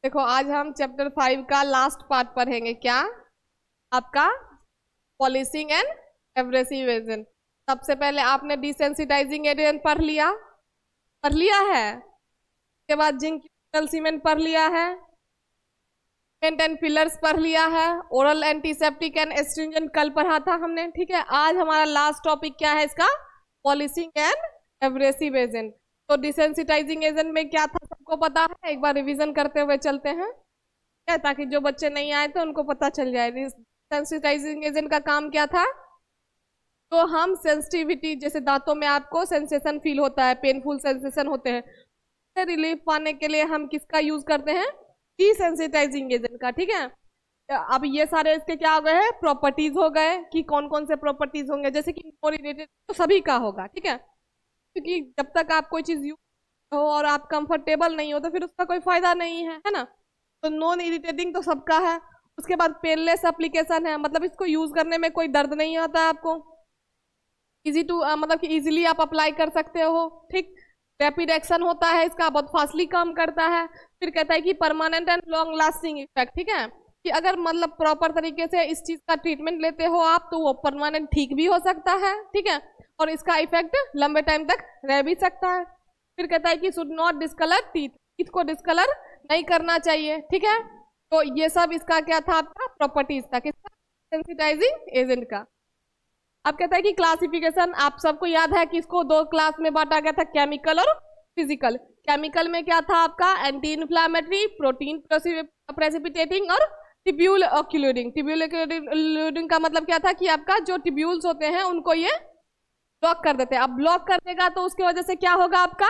देखो आज हम चैप्टर 5 का लास्ट पार्ट पढ़ेंगे। क्या? आपका पॉलिशिंग एंड एब्रेसिव एजेंट। सबसे पहले आपने डिसेंसिटाइजिंग एजेंट पढ़ लिया है। उसके बाद जिंक सीमेंट पढ़ लिया है, सीमेंट एंड पिलर्स पढ़ लिया है, ओरल एंटीसेप्टिक एंड एस्ट्रिंजेंट कल पढ़ा था हमने। ठीक है, आज हमारा लास्ट टॉपिक क्या है इसका? Polishing and abrasive agent. तो डिसेंसिटाइजिंग एजेंट में क्या था सबको पता है? एक बार रिवीजन करते हुए चलते हैं क्या, ताकि जो बच्चे नहीं आए तो उनको पता चल जाए। डिसेंसिटाइजिंग एजेंट का काम क्या था? तो हम सेंसिटिविटी, जैसे दांतों में आपको सेंसेशन फील होता है, पेनफुल सेंसेशन होते हैं, उससे रिलीफ पाने के लिए हम किसका यूज करते हैं? डिसेंसिटाइजिंग एजेंट का। ठीक है, अब ये सारे इसके क्या हो गए हैं? प्रॉपर्टीज हो गए कि कौन कौन से प्रॉपर्टीज होंगे। जैसे कि मोर इरिटेट तो सभी का होगा। ठीक है, क्योंकि जब तक आप कोई चीज यूज हो और आप कंफर्टेबल नहीं हो तो फिर उसका कोई फायदा नहीं है ना। तो नॉन इरिटेटिंग तो सबका है। उसके बाद पेनलेस एप्लीकेशन है, मतलब इसको यूज करने में कोई दर्द नहीं आता है आपको, इजी टू मतलब कि इजीली आप अप्लाई कर सकते हो। ठीक, रैपिड एक्शन होता है इसका, बहुत फास्टली काम करता है। फिर कहता है कि permanent and long lasting effect. ठीक है, कि अगर मतलब प्रॉपर तरीके से इस चीज का ट्रीटमेंट लेते हो आप तो वो परमानेंट ठीक भी हो सकता है। ठीक है, और इसका इफेक्ट लंबे टाइम तक रह भी सकता है। फिर कहता है कि should not discolour teeth, teeth को डिस्कलर नहीं करना चाहिए। ठीक है, तो ये सब इसका क्या था? आपका प्रॉपर्टीज था किसका? सेंसिटाइजिंग एजेंट का। अब कहता है कि क्लासिफिकेशन आप सबको याद है कि इसको दो क्लास में बांटा गया था, केमिकल और फिजिकल। केमिकल में क्या था आपका? एंटी इन्फ्लामेटरी, प्रोटीन प्रेसिपिटेटिंग और टिब्यूल ऑक्यूलेटिंग। टिब्यूल ऑक्यूलेटिंग का मतलब क्या था कि आपका जो टिब्यूल्स होते हैं उनको ये ब्लॉक कर देते हैं। अब ब्लॉक कर देगा तो उसकी वजह से क्या होगा आपका?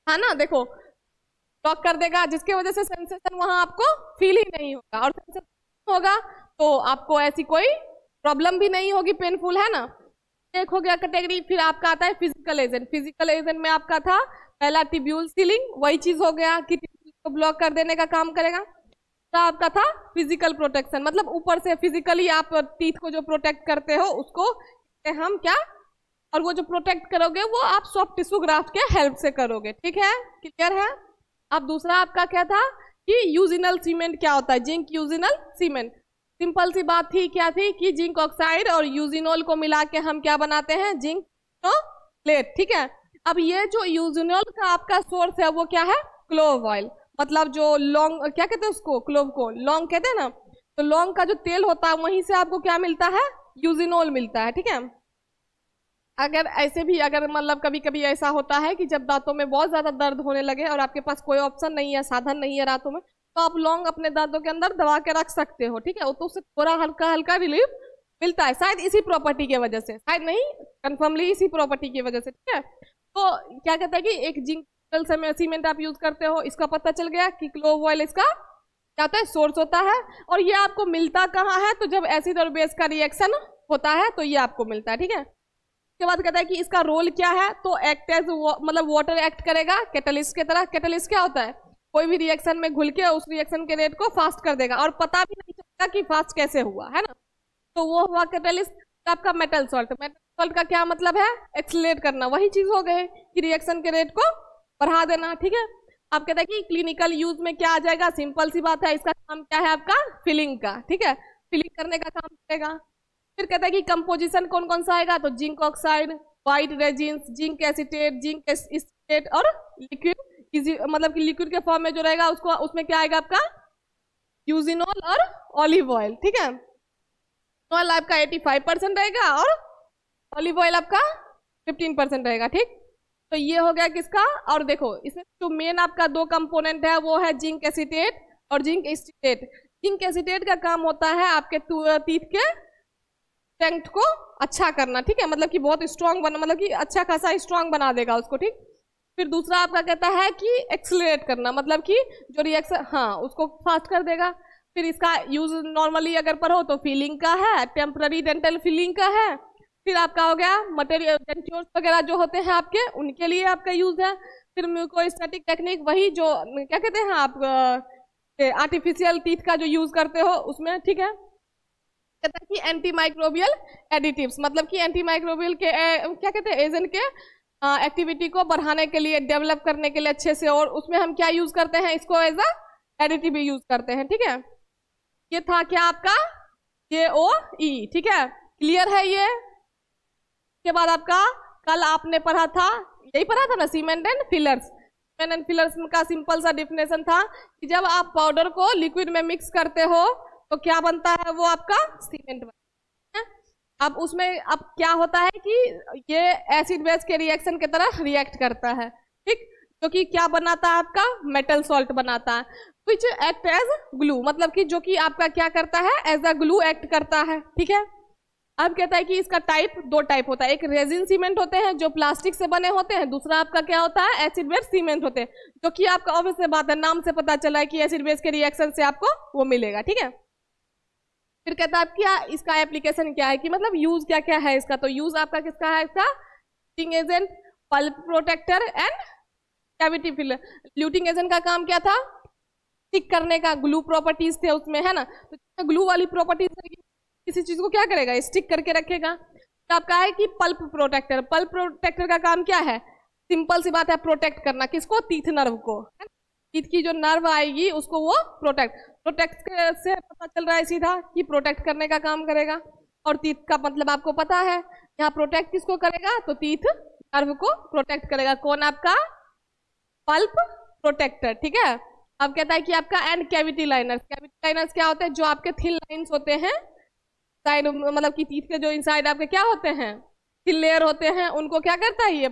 है ना, देखो ब्लॉक कर देगा जिसकी वजह से सेंसेशन वहां आपको फील ही नहीं होगा, और सेंसेशन होगा तो आपको ऐसी कोई प्रॉब्लम भी नहीं होगी, पेनफुल, है ना। एक हो गया कैटेगरी। फिर आपका आता है फिजिकल एजेंट। फिजिकल एजेंट में आपका था पहला टिब्यूल सीलिंग, वही चीज हो गया कि टिब्यूल को ब्लॉक कर देने का काम करेगा। तो आपका था फिजिकल प्रोटेक्शन, मतलब ऊपर से फिजिकली आप टीथ को जो प्रोटेक्ट करते हो उसको हम क्या, और वो जो प्रोटेक्ट करोगे वो आप सॉफ्ट टिश्यू ग्राफ्ट के हेल्प से करोगे। ठीक है, क्लियर है। अब दूसरा आपका क्या था कि यूजिनल सीमेंट क्या होता है? Zinc eugenol cement. सिंपल सी बात थी, क्या थी कि जिंक ऑक्साइड और यूजिनोल को मिला के हम क्या बनाते हैं? Zinc plate. ठीक है, अब ये जो यूजिनोल का आपका सोर्स है वो क्या है? क्लोव ऑयल, मतलब जो लौंग, क्या कहते हैं उसको? क्लोव को लौंग कहते हैं ना। तो लौंग का जो तेल होता है वहीं से आपको क्या मिलता है? यूजिनोल मिलता है। ठीक है, अगर ऐसे भी अगर मतलब कभी कभी ऐसा होता है कि जब दांतों में बहुत ज्यादा दर्द होने लगे और आपके पास कोई ऑप्शन नहीं है, साधन नहीं है रातों में, तो आप लौंग अपने दांतों के अंदर दबा के रख सकते हो। ठीक है, तो उससे थोड़ा हल्का हल्का रिलीफ मिलता है, शायद इसी प्रॉपर्टी की वजह से, शायद नहीं, कंफर्मली इसी प्रॉपर्टी की वजह से। ठीक है, तो क्या कहता है कि एक जिंक सीमेंट आप यूज करते हो, इसका पता चल गया कि क्लोव ऑयल इसका क्या होता है? सोर्स होता है। और ये आपको मिलता कहाँ है? तो जब एसिड और बेस का रिएक्शन होता है तो ये आपको मिलता है। ठीक है, उसके बाद कहता है कि इसका रोल क्या है? तो एक्ट एज मतलब वाटर एक्ट करेगा कैटलिस्ट की तरह। कैटलिस्ट क्या होता है? कोई भी रिएक्शन में घुल के उस रिएक्शन के रेट को फास्ट कर देगा और पता भी नहीं चलेगा कि फास्ट कैसे हुआ, है ना। तो वो हुआ कैटलिस्ट। आपका मेटल सॉल्ट, मेटल सॉल्ट का क्या मतलब है? एक्सीलरेट करना, वही चीज हो गए कि रिएक्शन के रेट को बढ़ा देना। ठीक है, आप कहते हैं कि क्लिनिकल यूज में क्या आ जाएगा? सिंपल सी बात है, इसका काम क्या है आपका? फिलिंग का। ठीक है, फिलिंग करने का काम करेगा। फिर कहता है कि कंपोजिशन कौन कौन सा आएगा? तो zinc oxide, white resins, zinc acetate, zinc acetate और लिक्विड, मतलब कि लिक्विड के फॉर्म में जो रहेगा उसको, उसमें क्या आएगा आपका? यूजिनोल और ऑलिव ऑयल। ठीक है, ऑयल आपका 85% रहेगा और ऑलिव ऑयल आपका 15% रहेगा। ठीक, तो ये हो गया किसका? और देखो इसमें जो मेन आपका दो कंपोनेंट है वो है जिंक एसीटेट और जिंक एसीटेट। जिंक एसीटेट का काम होता है आपके टीथ के स्ट्रेंथ को अच्छा करना। ठीक है, मतलब कि बहुत स्ट्रांग बना, मतलब कि अच्छा खासा स्ट्रांग बना देगा उसको। ठीक, फिर दूसरा आपका कहता है कि एक्सीलरेट करना, मतलब कि जो रिएक्शन, हाँ, उसको फास्ट कर देगा। फिर इसका यूज नॉर्मली अगर पढ़ो तो फीलिंग का है, टेम्पररी डेंटल फीलिंग का है। फिर आपका हो गया मटेरियल डेंट्योर्स वगैरह जो होते हैं आपके, उनके लिए आपका यूज है। फिर म्यूकोस्टैटिक टेक्निक, वही जो क्या कहते हैं आप आर्टिफिशियल टीथ का जो यूज करते हो उसमें। ठीक है, कहता है कि एंटी माइक्रोबियल एडिटिव्स, मतलब कि एंटी माइक्रोबियल के क्या कहते हैं एजेंट के एक्टिविटी को बढ़ाने के लिए, डेवलप करने के लिए अच्छे से, और उसमें हम क्या यूज करते हैं, इसको एज अ एडिटिव भी यूज करते हैं। ठीक है, ये था क्या आपका JOE। ठीक है, क्लियर है ये। के बाद आपका कल आपने पढ़ा था, यही पढ़ा था ना, cement and fillers. Cement and fillers का सिंपल सा डिफिनेशन था कि जब आप पाउडर को लिक्विड में मिक्स करते हो तो क्या बनता है, वो आपका सीमेंट बनता है। अब उसमें अब क्या होता है कि ये एसिड बेस के रिएक्शन की तरह रिएक्ट करता है। ठीक, जो कि क्या बनाता है, आपका मेटल सॉल्ट बनाता है, विच एक्ट एज ग्लू, मतलब कि जो कि आपका क्या करता है, एज अ ग्लू एक्ट करता है। ठीक है, अब कहता है कि इसका टाइप, दो टाइप होता है, एक रेजिन सीमेंट होते हैं जो प्लास्टिक से बने होते हैं, दूसरा आपका क्या होता है, एसिड बेस सीमेंट होते हैं, जो कि आपका ऑब्वियस बात है, नाम से पता चला है कि एसिड बेस के रिएक्शन से आपको वो मिलेगा। ठीक है, फिर कहता है क्या इसका एप्लीकेशन क्या है, कि मतलब यूज क्या क्या है इसका। तो यूज आपका किसका है, इसका luting agent, pulp protector and cavity filler. Luting agent का काम क्या था, स्टिक करने का, ग्लू प्रॉपर्टीज थे उसमें, है ना। तो ग्लू वाली प्रॉपर्टीज किसी चीज को क्या करेगा, स्टिक करके रखेगा। तो आपका है कि पल्प प्रोटेक्टर। पल्प प्रोटेक्टर का काम क्या है, सिंपल सी बात है, प्रोटेक्ट करना, किसको, टीथ नर्व को। टीथ की जो नर्व आएगी उसको वो प्रोटेक्ट से पता चल रहा है सीधा कि प्रोटेक्ट करने का काम करेगा। और टीथ का मतलब आपको पता है, यहाँ प्रोटेक्ट किसको करेगा, तो टीथ नर्व को प्रोटेक्ट करेगा। कौन, आपका पल्प प्रोटेक्टर। ठीक है, अब कहता है कि आपका and cavity liners. Cavity liners क्या होते हैं, जो आपके थिन लाइंस होते हैं साइड, मतलब कि टीथ के जो इनसाइड आपके क्या होते हैं, थिन लेयर होते हैं, उनको क्या करता है, ये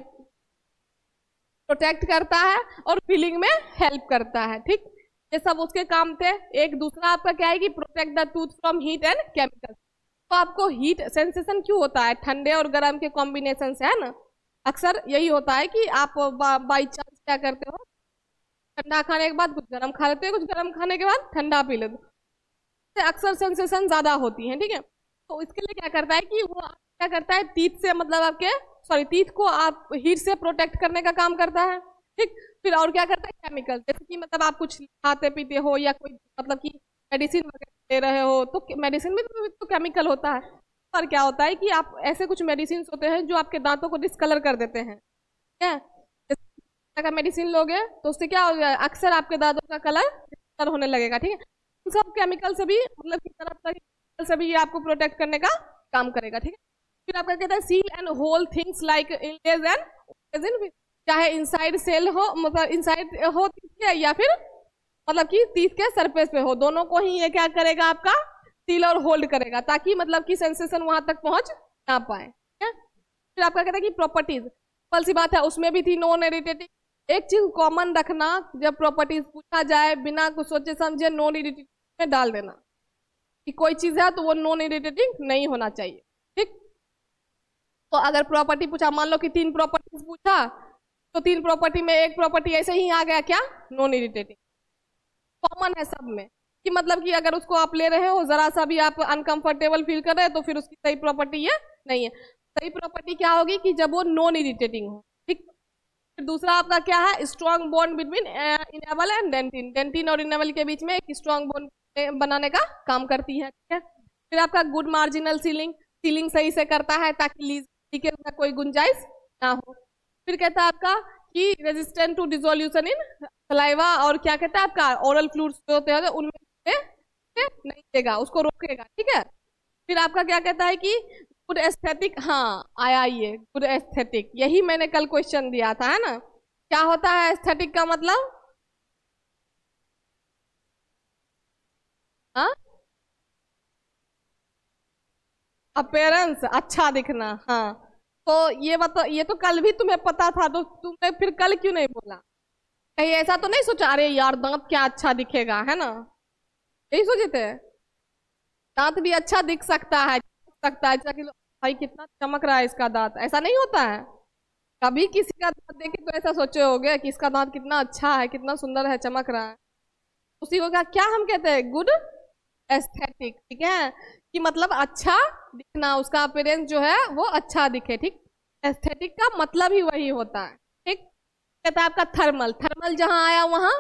प्रोटेक्ट करता है और फीलिंग में हेल्प करता है। ठीक, ये सब उसके काम थे। एक दूसरा आपका क्या है कि protect the tooth from heat and chemical. तो आपको हीट सेंसेशन क्यों होता है, ठंडे और गर्म के कॉम्बिनेशन से, है ना। अक्सर यही होता है कि आप बाई चांस क्या करते हो, ठंडा खाने के बाद कुछ गर्म खा लेते हो, कुछ गर्म खाने के बाद ठंडा पी लेते हो, अक्सर सेंसेशन ज्यादा होती है। ठीक है, तो इसके लिए क्या करता है कि वो क्या करता है, टीथ से, मतलब आपके टीथ को आप हीट से प्रोटेक्ट करने का काम करता है। ठीक, फिर और क्या करता है, केमिकल, जैसे कि मतलब आप कुछ खाते पीते हो या कोई मतलब कि मेडिसिन वगैरह ले रहे हो, तो मेडिसिन में तो केमिकल होता है। पर क्या होता है कि आप ऐसे कुछ मेडिसिन होते हैं जो आपके दांतों को डिस्कलर कर देते हैं। ठीक है, जैसे का मेडिसिन लोगे तो उससे क्या होगा, अक्सर आपके दांतों का कलर डिस्कलर होने लगेगा। ठीक है, उन सब केमिकल से भी, मतलब किस तरह से भी ये आपको प्रोटेक्ट करने का काम करेगा। ठीक है, फिर आपका कहता है seal and hole things like inlays and, चाहे इनसाइड सेल हो, मतलब इनसाइड हो या फिर मतलब कि टीथ के सरफेस पे हो, दोनों को ही ये क्या करेगा, आपका सील और होल्ड करेगा, ताकि मतलब कि सेंसेशन वहां तक पहुंच ना पाए। ठीक है, फिर आपका कहता है कि प्रॉपर्टीज, सिंपल सी बात है, उसमें भी थी नॉन इरिटेटिंग। एक चीज कॉमन रखना, जब प्रॉपर्टीज पूछा जाए बिना कुछ सोचे समझे नॉन इरिटेटिंग में डाल देना, कि कोई चीज है तो वो नॉन इरिटेटिंग नहीं होना चाहिए। ठीक, तो अगर प्रॉपर्टी पूछा, मान लो कि 3 प्रॉपर्टीज पूछा, तो 3 प्रॉपर्टी में एक प्रॉपर्टी ऐसे ही आ गया, क्या, नॉन इरिटेटिंग। कॉमन है सब में, कि मतलब कि अगर उसको आप ले रहे हो, जरा सा भी आप अनकंफर्टेबल फील कर रहे हैं, तो फिर उसकी सही प्रॉपर्टी ये नहीं है। सही प्रॉपर्टी क्या होगी कि जब वो नॉन इरिटेटिंग हो। ठीक, फिर दूसरा आपका क्या है, strong bond between enamel and dentin. Dentin और इनेबल के बीच में एक स्ट्रॉन्ग बॉन्ड बनाने का काम करती है। ठीक है, फिर आपका गुड मार्जिनल सीलिंग, सीलिंग सही से करता है ताकि लीकेज का कोई गुंजाइश ना हो। फिर कहता है आपका कि resistant to dissolution in saliva, और क्या कहता है आपका ओरल फ्लूइड्स जो होते हैं उनमें नहीं देगा, उसको रोकेगा। ठीक है, फिर आपका क्या कहता है कि गुड एस्थेटिक, हाँ आया ये गुड एस्थेटिक, यही मैंने कल क्वेश्चन दिया था, है ना। क्या होता है एस्थेटिक का मतलब, हाँ, अपीयरेंस, अच्छा दिखना। हाँ, तो ये बताओ, ये तो कल भी तुम्हें पता था, तो तुमने फिर कल क्यों नहीं बोला, कहीं ऐसा तो नहीं सोचा, अरे यार दांत क्या अच्छा दिखेगा, है ना, यही सोचे थे। दांत भी अच्छा दिख सकता है, भाई कितना चमक रहा है इसका दांत, ऐसा नहीं होता है। कभी किसी का दांत देखे तो ऐसा सोचे होगे कि इसका दांत कितना अच्छा है, कितना सुंदर है, चमक रहा है। उसी को क्या हम कहते हैं, गुड एस्थेटिक। ठीक है, कि मतलब अच्छा दिखना, उसका अपीयरेंस जो है वो अच्छा दिखे। ठीक, एस्थेटिक का मतलब ही वही होता है। ठीक, कहता है आपका थर्मल, थर्मल जहां आया वहां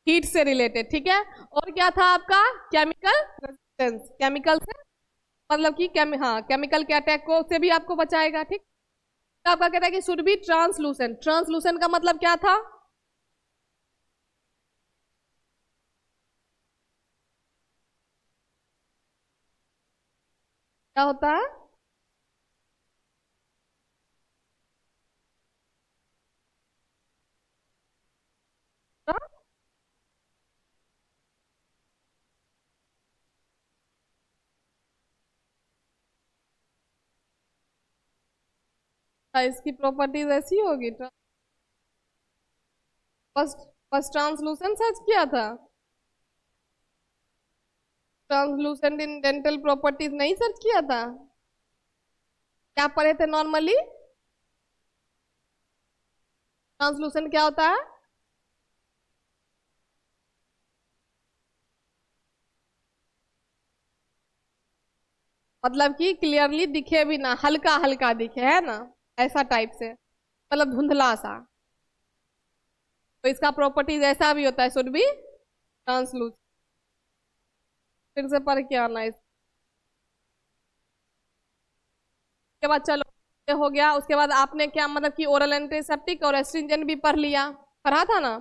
हीट से रिलेटेड। ठीक है, और क्या था आपका केमिकल रेजिस्टेंस, केमिकल से मतलब कि हाँ केमिकल के अटैक को से भी आपको बचाएगा। ठीक, आपका कहता है कि शुड बी ट्रांसलूसेंट। ट्रांसलूसेंट का मतलब क्या था? क्या होता है? इसकी प्रॉपर्टीज ऐसी होगी। फर्स्ट फर्स्ट ट्रांसलूसेंट सर्च किया था, ट्रांसलूसेंट इन डेंटल प्रॉपर्टीज नहीं सर्च किया था। क्या पढ़े थे नॉर्मली? ट्रांसलूसेंट क्या होता है? मतलब कि क्लियरली दिखे भी ना, हल्का हल्का दिखे, है ना, ऐसा टाइप से, मतलब धुंधला सा। तो इसका प्रॉपर्टीज ऐसा भी होता है, शुड बी ट्रांसलूसेंट। फिर से पढ़ के आना इसके बाद। चलो ये हो गया। उसके बाद आपने क्या मतलब कि ओरल एंटीसेप्टिक और एस्ट्रिंजेंट भी पढ़ लिया, पढ़ा था ना।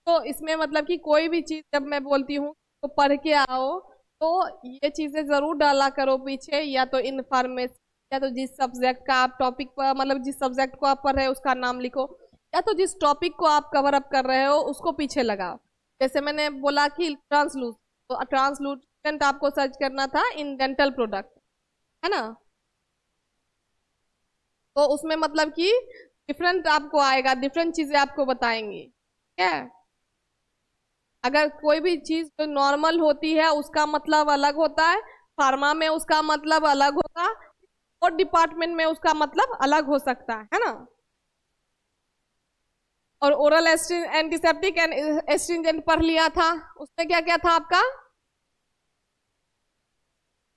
तो इसमें मतलब कि कोई भी चीज जब मैं बोलती हूँ तो पढ़ के आओ, तो ये चीजें जरूर डाला करो पीछे, या तो इंफॉर्मेशन, या तो जिस सब्जेक्ट का आप टॉपिक पर मतलब जिस सब्जेक्ट को आप पढ़ रहे हो उसका नाम लिखो, या तो जिस टॉपिक को आप कवर अप कर रहे हो उसको पीछे लगाओ। जैसे मैंने बोला कि ट्रांसलूसेंट, तो ट्रांसलूसेंट आपको सर्च करना था इन डेंटल प्रोडक्ट, है ना। तो उसमें मतलब कि डिफरेंट आपको आएगा, डिफरेंट चीजें आपको बताएंगी, क्या है। अगर कोई भी चीज जो नॉर्मल होती है उसका मतलब अलग होता है, फार्मा में उसका मतलब अलग होगा, और डिपार्टमेंट में उसका मतलब अलग हो सकता है ना। और ओरल एंटीसेप्टिक एंड एस्ट्रिंजेंट पढ़ लिया था, उसमें क्या क्या था आपका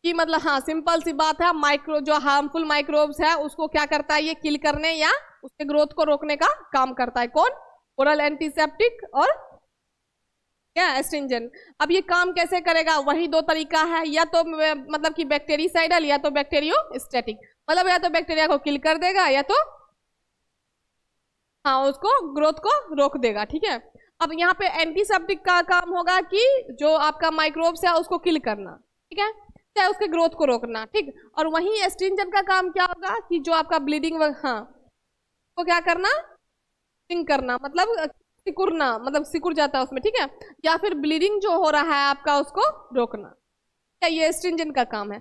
कि मतलब, हाँ सिंपल सी बात है, माइक्रो जो हार्मफुल माइक्रोब्स है उसको क्या करता है, ये किल करने या उसके ग्रोथ को रोकने का काम करता है। कौन? ओरल एंटीसेप्टिक और क्या, एस्ट्रिंजेंट। अब ये काम कैसे करेगा? वही दो तरीका है, या तो मतलब कि बैक्टीरिसाइडल या तो बैक्टीरियोस्टैटिक, मतलब या तो बैक्टीरिया को किल कर देगा या तो हाँ उसको ग्रोथ को रोक देगा, ठीक है। अब यहाँ पे एंटीसेप्टिक का काम होगा कि जो आपका माइक्रोब्स है उसको किल करना, ठीक है, चाहे उसके ग्रोथ को रोकना, ठीक। और वहीं एस्ट्रिंजेंट का काम क्या होगा कि जो आपका ब्लीडिंग, हाँ को क्या करना, सिंक करना, मतलब सिकुड़ना, मतलब सिकुड़ जाता है उसमें, ठीक है, या फिर ब्लीडिंग जो हो रहा है आपका उसको रोकना, क्या ये एस्ट्रिंजेंट का काम है।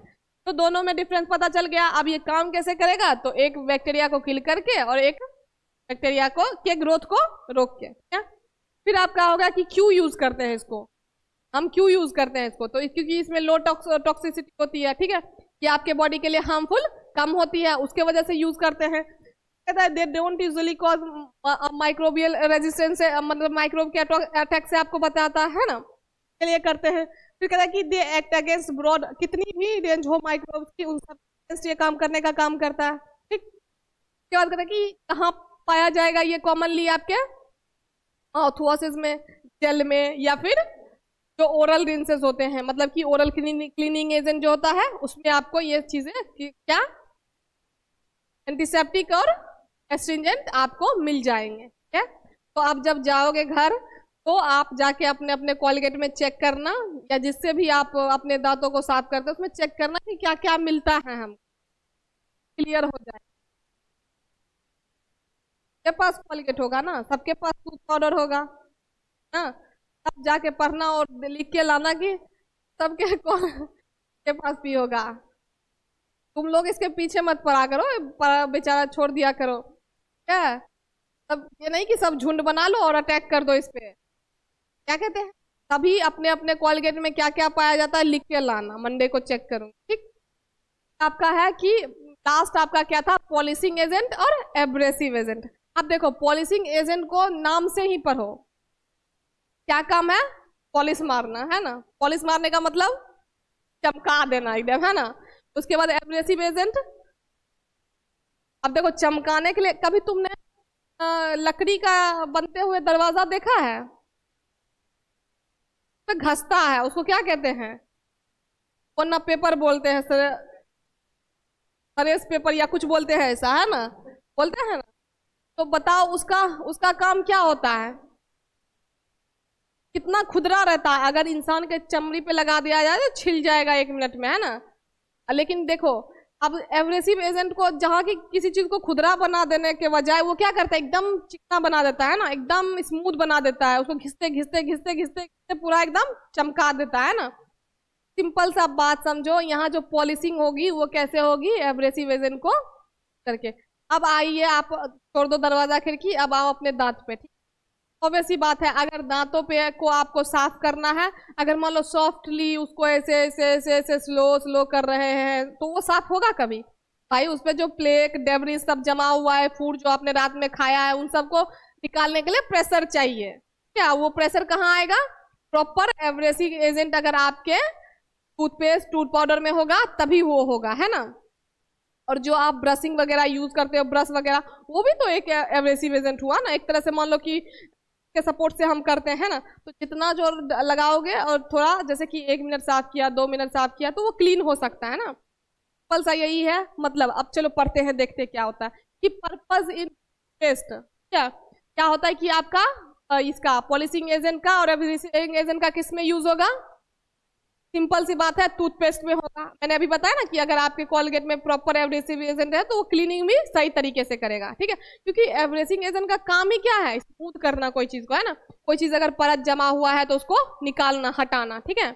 तो दोनों में डिफरेंस पता चल गया। अब ये काम कैसे करेगा, तो एक बैक्टीरिया को किल करके और एक बैक्टीरिया को के ग्रोथ को रोक के, क्या। फिर आपका होगा कि क्यों यूज करते हैं इसको, हम क्यों यूज करते हैं इसको, तो क्योंकि इसमें लो टॉक्सिसिटी होती है, ठीक है, ये आपके बॉडी के लिए हार्मफुल कम होती है, उसके वजह से यूज करते हैं। कहता है they don't usually cause microbial resistance, मतलब माइक्रोब के अटैक से आपको बताता है ना, के लिए करते हैं। फिर कहता है कि दे एक्ट अगेंस्ट ब्रॉड, कितनी भी रेंज हो माइक्रोब्स की उन सब अगेंस्ट ये काम करने का काम करता है, ठीक। उसके बाद कहता है कि कहाँ पाया जाएगा ये कॉमनली, आपके माउथवॉशेस में, जेल में, या फिर जो ओरल रिंसेस होते हैं, मतलब कि ओरल क्लीनिंग एजेंट जो होता है उसमें आपको ये चीजें क्या एंटीसेप्टिक और एस्ट्रिंजेंट आपको मिल जाएंगे, ठीक है। तो आप जब जाओगे घर तो आप जाके अपने अपने कॉलगेट में चेक करना, या जिससे भी आप अपने दांतों को साफ करते हो उसमें चेक करना कि क्या क्या मिलता है, हम क्लियर हो जाए। सबके पास कॉलगेट होगा ना, सबके पास टूथ पाउडर होगा ना, तब जाके पढ़ना और लिख के लाना कि सबके के पास भी होगा। तुम लोग इसके पीछे मत पड़ा करो, बेचारा छोड़ दिया करो, क्या। तब ये नहीं कि सब झुंड बना लो और अटैक कर दो इस पे, क्या कहते हैं, तभी अपने अपने कॉलगेट में क्या क्या पाया जाता है लिख के लाना, मंडे को चेक करूंगी, ठीक। आपका है कि लास्ट आपका क्या था, पॉलिशिंग एजेंट और एब्रेसिव एजेंट। अब देखो पॉलिशिंग एजेंट को नाम से ही पढ़ो, क्या काम है, पॉलिश मारना, है ना। पॉलिश मारने का मतलब चमका देना एकदम, है ना। उसके बाद एब्रेसिव एजेंट, अब देखो चमकाने के लिए, कभी तुमने लकड़ी का बनते हुए दरवाजा देखा है, तो घसता है, उसको क्या कहते हैं, वो ना पेपर बोलते हैं, सरेस पेपर या कुछ बोलते हैं ऐसा, है ना। बोलते हैं ना। तो बताओ उसका उसका काम क्या होता है, कितना खुदरा रहता है। अगर इंसान के चमड़ी पे लगा दिया जाए तो छिल जाएगा 1 मिनट में, है ना। लेकिन देखो अब एब्रेसिव एजेंट को जहाँ की किसी चीज को खुदरा बना देने के बजाय वो क्या करता है, एकदम चिकना बना देता है ना, एकदम स्मूथ बना देता है, उसको घिसते घिसते घिसते घिसते घिसते पूरा एकदम चमका देता है ना। सिंपल सा बात समझो, यहाँ जो पॉलिशिंग होगी वो कैसे होगी, एब्रेसिव एजेंट को करके। अब आइए, आप छोड़ दो दरवाजा खिड़की, अब आओ अपने दांत पे। ठीक, ऑब्वियस सी बात है, अगर दांतों पे को आपको साफ करना है, अगर मान लो सॉफ्टली उसको ऐसे ऐसे ऐसे ऐसे स्लो स्लो कर रहे हैं तो वो साफ होगा कभी? भाई उस पे जो प्लेक डेब्रिस सब जमा हुआ है, फूड जो आपने रात में खाया है, उन सबको निकालने के लिए प्रेशर चाहिए। क्या वो प्रेशर कहाँ आएगा? प्रॉपर एब्रेसिव एजेंट अगर आपके टूथपेस्ट टूथ पाउडर में होगा तभी वो होगा, है ना। और जो आप ब्रशिंग वगैरह यूज करते हो, ब्रश वगैरह, वो भी तो एक एब्रेसिव एजेंट हुआ ना एक तरह से। मान लो कि के सपोर्ट से हम करते हैं ना, तो जितना जो लगाओगे और थोड़ा जैसे कि 1 मिनट साफ किया, 2 मिनट साफ किया, तो वो क्लीन हो सकता है ना। सिंपल सा यही है मतलब। अब चलो पढ़ते हैं, देखते हैं क्या होता है कि पर्पस इन पेस्ट क्या क्या होता है कि आपका इसका पॉलिशिंग एजेंट का और एब्रेसिव एजेंट का किस में यूज होगा? सिंपल सी बात है, टूथपेस्ट में होगा। मैंने अभी बताया ना कि अगर आपके कोलगेट में प्रॉपर एब्रेसिव एजेंट है तो वो क्लीनिंग भी सही तरीके से करेगा, ठीक है। क्योंकि एब्रेसिव एजेंट का काम ही क्या है, स्मूथ करना कोई चीज को, है ना। कोई चीज अगर परत जमा हुआ है तो उसको निकालना, हटाना, ठीक है।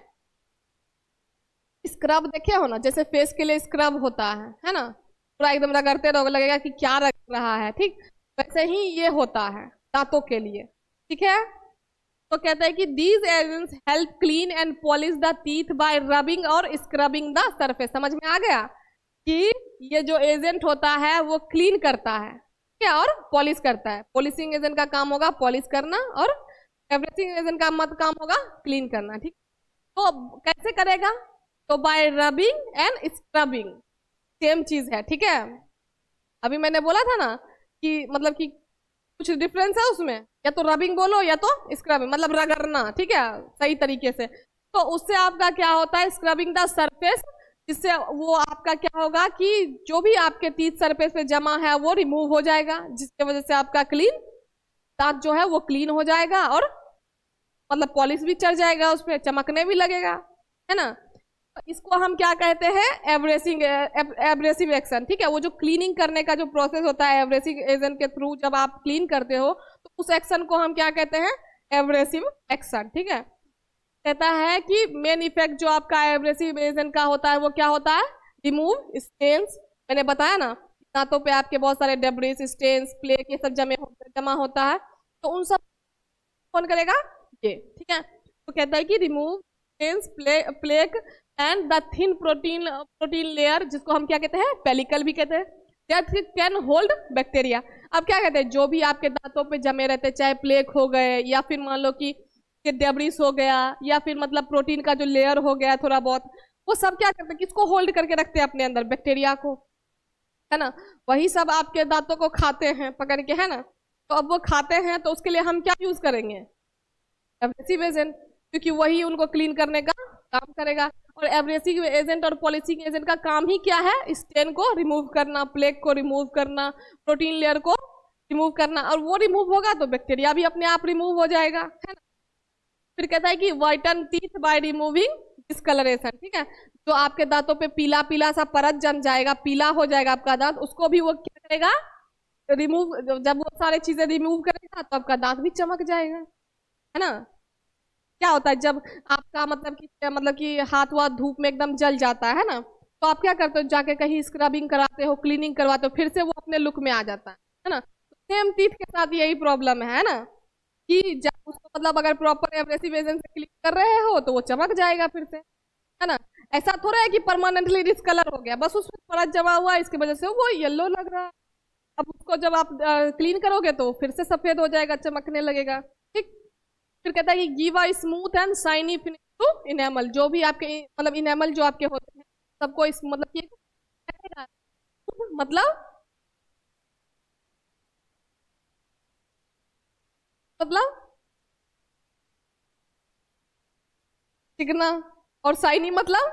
स्क्रब देखे हो ना, जैसे फेस के लिए स्क्रब होता है ना, पूरा एकदम रगड़ते रहो, लगेगा कि क्या रगड़ रहा है, ठीक। वैसे ही ये होता है दांतों के लिए, ठीक है। तो कहता है कि these agents help clean and polish the teeth bye rubbing और स्क्रबिंग द सरफेस। समझ में आ गया कि ये जो एजेंट होता है वो क्लीन करता है, ठीक है, और पॉलिश करता है। पॉलिशिंग एजेंट का काम होगा पॉलिश करना और एब्रेसिव एजेंट का काम होगा क्लीन करना, ठीक। तो कैसे करेगा? तो bye rubbing and scrubbing, same चीज है, ठीक है। अभी मैंने बोला था ना कि मतलब कि कुछ डिफरेंस है उसमें, या तो रबिंग बोलो या तो स्क्रबिंग, मतलब रगड़ना, ठीक है, सही तरीके से। तो उससे आपका क्या होता है, स्क्रबिंग द सरफेस, जिससे वो आपका क्या होगा कि जो भी आपके टीथ सरफेस पे जमा है वो रिमूव हो जाएगा, जिसकी वजह से आपका क्लीन दांत जो है वो क्लीन हो जाएगा और मतलब पॉलिश भी चढ़ जाएगा, उस पर चमकने भी लगेगा, है ना। तो इसको हम क्या कहते हैं, एब्रेसिव एक्शन, ठीक है। वो जो क्लीनिंग करने का जो प्रोसेस होता है एब्रेसिव एजेंट के थ्रू, जब आप क्लीन करते हो तो उस एक्शन को हम क्या कहते हैं, एब्रेसिव एक्शन, ठीक है। कहता है कि मेन इफेक्ट जो आपका एब्रेसिव एजेंट का होता है वो क्या होता है, रिमूव स्टेन्स। मैंने बताया ना, दांतों पे आपके बहुत सारे डेब्रिस, स्टेन्स, प्लेक, ये सब जमा होता है, तो उन सब कौन करेगा, ये, ठीक है। तो कहता है कि remove stains, plaque and the thin protein layer, जिसको हम क्या कहते हैं, पेलिकल भी कहते हैं, दैट कैन होल्ड बैक्टीरिया। अब क्या कहते हैं, जो भी आपके दांतों पे जमे रहते हैं, चाहे प्लेक हो गए या फिर मान लो कि डेब्रिस हो गया या फिर मतलब प्रोटीन का जो लेयर हो गया थोड़ा बहुत, वो सब क्या करते हैं, किसको होल्ड करके रखते हैं अपने अंदर, बैक्टीरिया को, है ना। वही सब आपके दांतों को खाते हैं पकड़ के, है ना। तो अब वो खाते हैं तो उसके लिए हम क्या यूज करेंगे, एब्रेसिव एजेंट, क्योंकि वही उनको क्लीन करने का काम करेगा। और एब्रेसिव एजेंट और पॉलिशिंग एजेंट का काम ही क्या है, स्टेन को रिमूव करना, प्लेक को रिमूव करना, प्रोटीन लेयर को रिमूव करना, और वो रिमूव होगा तो बैक्टीरिया भी अपने आप रिमूव हो जाएगा, है ना। फिर कहता है कि व्हाइटन टीथ बाय रिमूविंग डिस्कलरेशन, ठीक है। जो आपके दांतों पे पीला पीला सा परत जम जाएगा, पीला हो जाएगा आपका दांत, उसको भी वो क्या करेगा, रिमूव। जब वो सारे चीजें रिमूव करेगा तो आपका दांत भी चमक जाएगा, है ना। क्या होता है जब आपका मतलब कि हाथ वाथ धूप में एकदम जल जाता है ना, तो आप क्या करते हो, जाके कहीं स्क्रबिंग कराते हो, क्लीनिंग करवाते हो, फिर से वो अपने लुक में आ जाता है ना। सेम टीथ के साथ यही प्रॉब्लम है ना, कि जब उसको मतलब अगर प्रॉपर एब्रेसिव एजेंट से क्लीन कर रहे हो तो वो चमक जाएगा फिर से, है ना। ऐसा थोड़ा है कि परमानेंटली डिस्कलर हो गया, बस उसमें परत जमा हुआ है, इसकी वजह से वो येलो लग रहा है। अब उसको जब आप क्लीन करोगे तो फिर से सफेद हो जाएगा, चमकने लगेगा, ठीक। फिर कहता है कि give a smooth and shiny finish to enamel. जो भी आपके मतलब इनेमल जो आपके होते हैं सबको इस मतलब कि मतलब चिकना, और शाइनी मतलब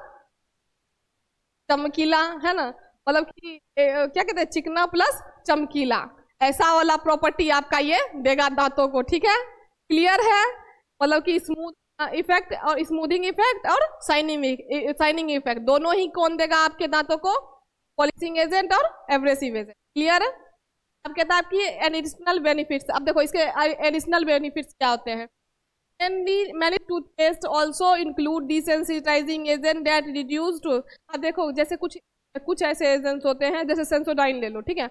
चमकीला, है ना। मतलब कि क्या कहते हैं, चिकना प्लस चमकीला, ऐसा वाला प्रॉपर्टी आपका ये देगा दांतों को, ठीक है, क्लियर है। मतलब कि स्मूथ इफेक्ट और स्मूथिंग इफेक्ट और शाइनिंग इफेक्ट दोनों ही कौन देगा आपके दांतों को, पॉलिशिंग एजेंट और एब्रेसिव एजेंट, क्लियर है। अब कहता है आपकी एडिशनल बेनिफिट्स। अब देखो इसके एडिशनल बेनिफिट्स क्या होते हैं। Many toothpaste also include desensitizing agent that reduced। अब देखो जैसे कुछ ऐसे एजेंट्स होते हैं, जैसे सेंसोडाइन ले लो, ठीक है,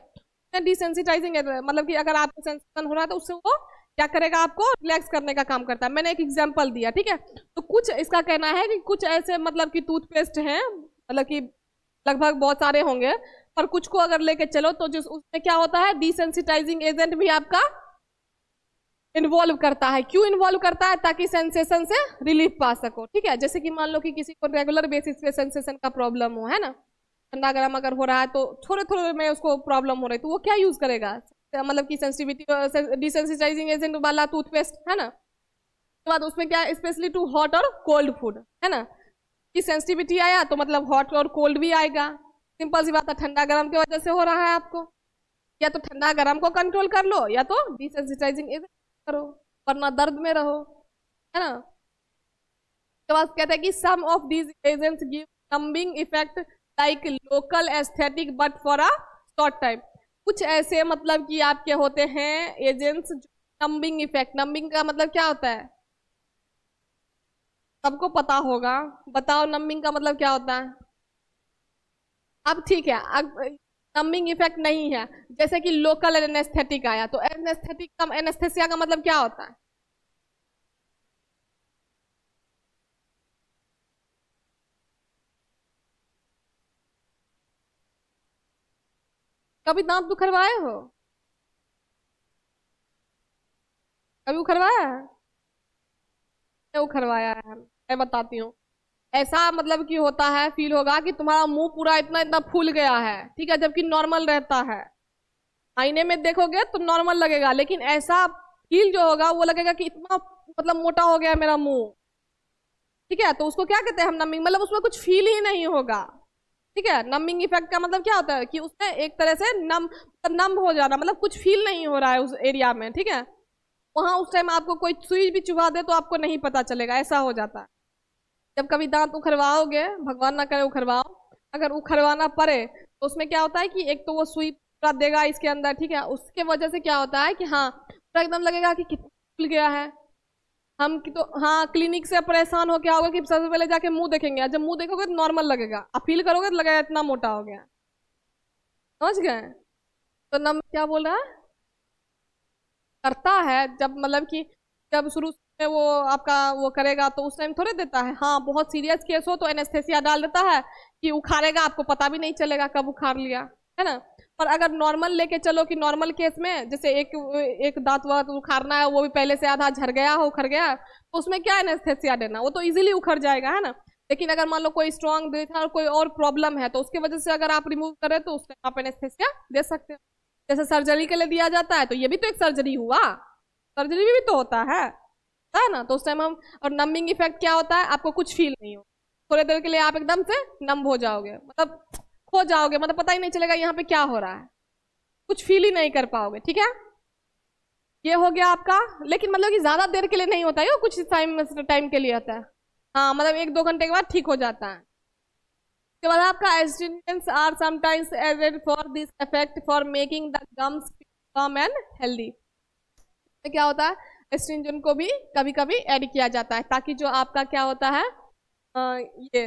डिसेंसिटाइजिंग मतलब कि अगर आपको सेंसेशन हो रहा है तो उससे वो क्या करेगा, आपको रिलैक्स करने का काम करता है। मैंने एक एग्जांपल दिया, ठीक है। तो कुछ इसका कहना है कि कुछ ऐसे मतलब कि टूथपेस्ट हैं, मतलब कि लगभग बहुत सारे होंगे, पर कुछ को अगर लेके चलो तो जिस उसमें क्या होता है, डिसेंसिटाइजिंग एजेंट भी आपका इन्वॉल्व करता है। क्यों इन्वॉल्व करता है, ताकि सेंसेशन से रिलीफ पा सको, ठीक है। जैसे कि मान लो कि किसी को रेगुलर बेसिस पे सेंसेशन का प्रॉब्लम हो, है ना, ठंडा गर्म अगर हो रहा है तो थोड़े थोड़े में उसको प्रॉब्लम हो रही है, तो वो क्या यूज करेगा, मतलब कि सेंसिटिविटी डिसेंसिटाइजिंग एजेंट वाला टूथपेस्ट, है ना। उसके बाद उसमें क्या, स्पेशली टू हॉट और कोल्ड फूड, है ना, कि सेंसिटिविटी आया तो मतलब हॉट और कोल्ड भी आएगा। सिंपल सी बात है, ठंडा गर्म की वजह से हो रहा है आपको, या तो ठंडा गर्म को कंट्रोल कर लो या तो डिसेंसिटाइजिंग एजेंट करो, वरना दर्द में रहो, है ना। उसके बाद कहते हैं कि some of these agents give numbing effect like local anaesthetic but for a short time. कुछ ऐसे मतलब कि आपके होते हैं एजेंट्स नंबिंग इफेक्ट। नंबिंग का मतलब क्या होता है, सबको पता होगा, बताओ नंबिंग का मतलब क्या होता है। अब ठीक है, अब नंबिंग इफेक्ट नहीं है, जैसे कि लोकल एनेस्थेटिक आया, तो एनेस्थेटिक का एनेस्थेसिया का मतलब क्या होता है, कभी दांत दुखरवाए हो, कभी उखरवाया है, क्या उखरवाया है, मैं बताती हूँ। ऐसा मतलब कि होता है, फील होगा कि तुम्हारा मुंह पूरा इतना इतना फूल गया है, ठीक है, जबकि नॉर्मल रहता है। आईने में देखोगे तो नॉर्मल लगेगा, लेकिन ऐसा फील जो होगा वो लगेगा कि इतना मतलब मोटा हो गया मेरा मुंह, ठीक है। तो उसको क्या कहते हैं हम, नमिंग, मतलब उसमें कुछ फील ही नहीं होगा, ठीक है। नमिंग इफेक्ट का मतलब क्या होता है कि उसमें एक तरह से नम हो जाना, मतलब कुछ फील नहीं हो रहा है उस एरिया में, ठीक है। वहां उस टाइम आपको कोई सुई भी चुभा दे तो आपको नहीं पता चलेगा, ऐसा हो जाता है। जब कभी दांत उखरवाओगे, भगवान ना करे उखरवाओ, अगर उखरवाना पड़े तो उसमें क्या होता है कि एक तो वो सुई पूरा देगा इसके अंदर, ठीक है, उसके वजह से क्या होता है कि हाँ पूरा एकदम लगेगा कि कितना फूल गया है। हम तो हाँ क्लिनिक से परेशान हो क्या होगा कि सबसे पहले जाके मुंह देखेंगे, जब मुंह देखोगे तो नॉर्मल लगेगा, आप फील करोगे तो लगेगा इतना मोटा हो गया, समझ गए। तो नम क्या बोल रहा है, करता है जब मतलब कि जब शुरू में वो आपका वो करेगा तो उस टाइम थोड़े देता है। हाँ बहुत सीरियस केस हो तो एनेस्थेसिया डाल देता है कि उखाड़ेगा, आपको पता भी नहीं चलेगा कब उखाड़ लिया, है ना। पर अगर नॉर्मल लेके चलो कि नॉर्मल केस में जैसे एक दांत वात उखाड़ना है, वो भी पहले से आधा झड़ गया हो, उखड़ गया, तो उसमें क्या एनेस्थेसिया देना, वो तो इजीली उखड़ जाएगा, है ना। लेकिन अगर मान लो कोई स्ट्रॉन्ग दांत है और कोई और प्रॉब्लम है तो उसकी वजह से अगर आप रिमूव करें तो उसमें आप एनेस्थेसिया दे सकते हो। जैसे सर्जरी के लिए दिया जाता है तो ये भी तो एक सर्जरी हुआ, सर्जरी भी तो होता है ना। तो उस टाइम हम, और नंबिंग इफेक्ट क्या होता है, आपको कुछ फील नहीं हो, थोड़ी देर के लिए आप एकदम से नंब हो जाओगे, मतलब खो जाओगे, मतलब पता ही नहीं चलेगा यहाँ पे क्या हो रहा है, कुछ फील ही नहीं कर पाओगे, ठीक है। ये हो गया आपका, लेकिन मतलब कि ज्यादा देर के लिए नहीं होता है, कुछ टाइम के लिए होता है, हाँ मतलब 1-2 घंटे के बाद ठीक हो जाता है। उसके बाद आपका astringents are sometimes added for this effect for making the gums firm and healthy. क्या होता है, एस्ट्रिंजेंट को भी कभी कभी ऐड किया जाता है ताकि जो आपका क्या होता है ये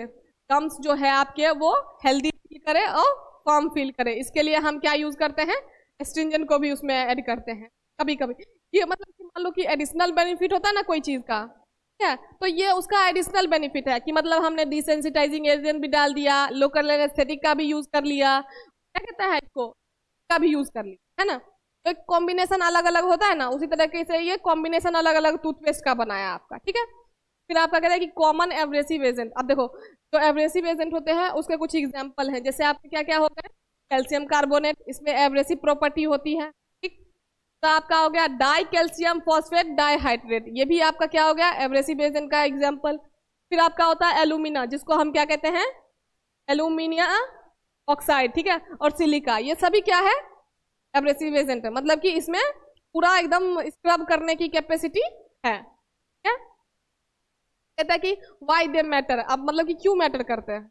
गम्स जो है आपके वो हेल्दी फील करे और फर्म फील करे। इसके लिए हम क्या यूज करते हैं, एस्ट्रिंजेंट को भी उसमें ऐड करते हैं कभी कभी। ये मतलब कि मान लो कि एडिशनल बेनिफिट होता है ना कोई चीज का, ठीक है, तो ये उसका एडिशनल बेनिफिट है कि मतलब हमने डिसेंसिटाइजिंग एजेंट भी डाल दिया, लोकल एनेस्थेटिक का भी यूज कर लिया, क्या कहता है इसको, का भी यूज कर लिया, है ना। तो एक कॉम्बिनेशन अलग अलग होता है ना, उसी तरीके से ये कॉम्बिनेशन अलग अलग टूथपेस्ट का बनाया आपका, ठीक है। फिर आपका कहता है कि कॉमन एब्रेसिव एजेंट। अब देखो जो एब्रेसिव एजेंट होते हैं उसके कुछ एग्जांपल हैं, जैसे आपके क्या क्या होता है, कैल्शियम कार्बोनेट, इसमें एब्रेसिव प्रॉपर्टी होती है, ठीक। तो आपका हो गया डाई कैल्शियम फॉस्फेट डाइहाइड्रेट, ये भी आपका क्या हो गया, एब्रेसिव एजेंट का एग्जाम्पल। फिर आपका होता है एल्यूमिना, जिसको हम क्या कहते हैं, एल्यूमिनियम ऑक्साइड, ठीक है, और सिलिका, ये सभी क्या है एब्रेसिव एजेंट है, मतलब कि इसमें पूरा एकदम स्क्रब करने की कैपेसिटी है। क्या कहता है कि वाई दे मैटर, अब मतलब कि क्यों मैटर करते हैं,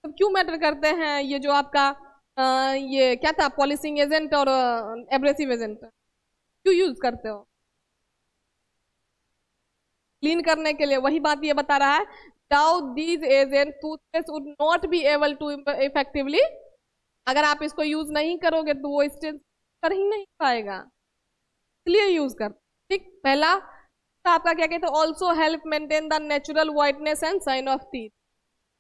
तो क्यों मैटर करते हैं ये जो आपका ये क्या था पॉलिशिंग एजेंट और एब्रेसिव एजेंट, क्यों यूज करते हो? क्लीन करने के लिए, वही बात ये बता रहा है। Now these agent toothpaste would not be able to effectively, अगर आप इसको यूज नहीं करोगे तो वो स्टेंस कर ही नहीं पाएगा, इसलिए यूज कर। ठीक, पहला तो आपका क्या कहते हैं, also help maintain the natural whiteness and shine of teeth,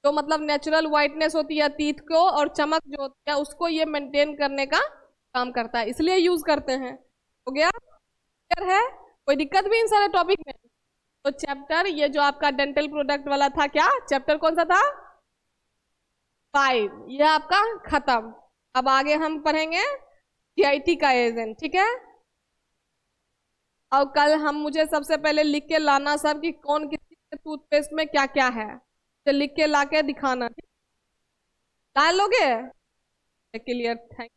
तो मतलब नेचुरल व्हाइटनेस होती है टीथ को और चमक जो होती है उसको ये मेंटेन करने का काम करता है, इसलिए यूज करते हैं। हो गया, क्लियर है? कोई दिक्कत भी इन सारे टॉपिक में? तो चैप्टर ये जो आपका डेंटल प्रोडक्ट वाला था, क्या चैप्टर कौन सा था? 5, ये आपका खत्म। अब आगे हम पढ़ेंगे जीआईटी का एजेंट, ठीक है? और कल हम मुझे सबसे पहले लिख के लाना सब कि कौन किसी टूथपेस्ट में क्या क्या है, तो लिख के ला के दिखाना, ठीक? डाल लोगे? Clear, thank